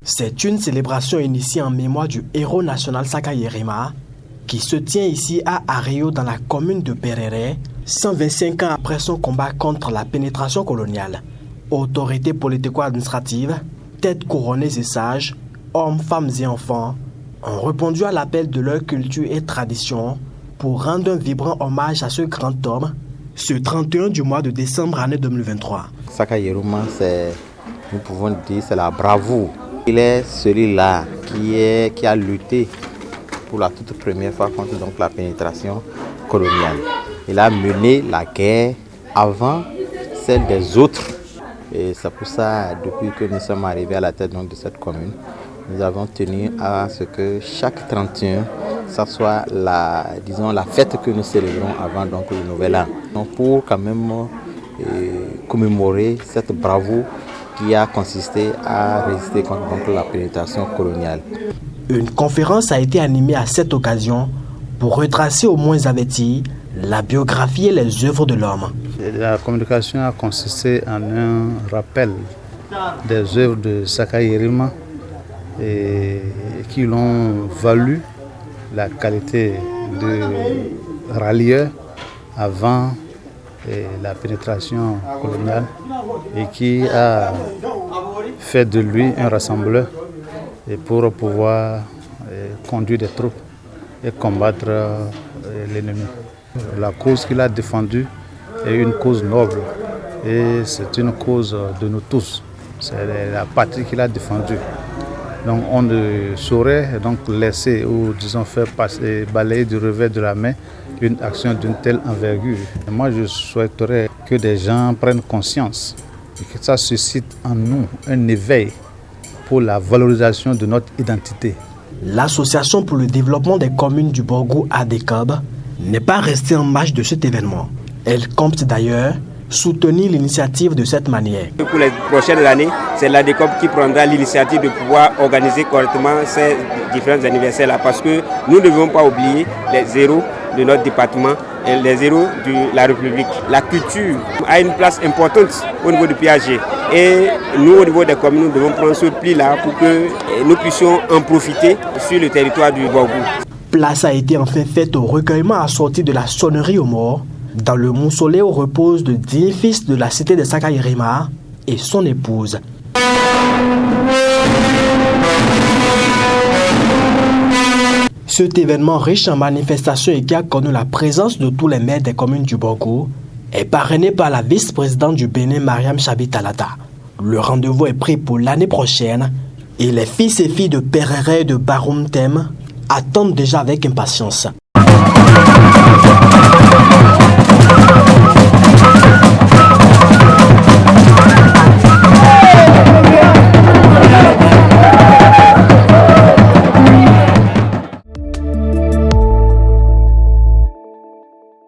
C'est une célébration initiée en mémoire du héros national Saka Yerima qui se tient ici à Ario dans la commune de Perere, 125 ans après son combat contre la pénétration coloniale. Autorités politico-administratives, têtes couronnées et sages, hommes, femmes et enfants ont répondu à l'appel de leur culture et tradition pour rendre un vibrant hommage à ce grand homme ce 31 du mois de décembre année 2023. Saka Yerima, nous pouvons dire, c'est la bravoure. Il est celui-là qui a lutté pour la toute première fois contre donc, la pénétration coloniale. Il a mené la guerre avant celle des autres. Et c'est pour ça, depuis que nous sommes arrivés à la tête donc, de cette commune, nous avons tenu à ce que chaque 31, ça soit la fête que nous célébrons avant donc, le nouvel an. Donc, pour quand même commémorer cette bravoure qui a consisté à résister contre la pénétration coloniale. Une conférence a été animée à cette occasion pour retracer au moins averti la biographie et les œuvres de l'homme. La communication a consisté en un rappel des œuvres de Saka Yerima et qui l'ont valu la qualité de rallieur avant la pénétration coloniale et qui a fait de lui un rassembleur et pour pouvoir conduire des troupes et combattre l'ennemi. La cause qu'il a défendue est une cause noble et c'est une cause de nous tous. C'est la patrie qu'il a défendue. Donc on ne saurait donc laisser ou disons faire passer, balayer du revers de la main une action d'une telle envergure. Et moi je souhaiterais que des gens prennent conscience et que ça suscite en nous un éveil pour la valorisation de notre identité. L'Association pour le développement des communes du Borgou ADECOB n'est pas restée en marge de cet événement. Elle compte d'ailleurs soutenir l'initiative de cette manière. Pour les prochaines années, c'est l'ADECOB qui prendra l'initiative de pouvoir organiser correctement ces différents anniversaires-là parce que nous ne devons pas oublier les héros de notre département et les héros de la République. La culture a une place importante au niveau du PAG et nous, au niveau des communes, nous devons prendre ce pli-là pour que nous puissions en profiter sur le territoire du Borgou. Place a été enfin faite au recueillement assorti de la sonnerie aux morts dans le mausolée où reposent de 10 fils de la cité de Saka Yerima et son épouse. Cet événement riche en manifestations et qui a connu la présence de tous les maires des communes du Borgou est parrainé par la vice-présidente du Bénin, Mariam Chabi Talata. Le rendez-vous est pris pour l'année prochaine et les fils et filles de Perere et de Baroum Tem attendent déjà avec impatience.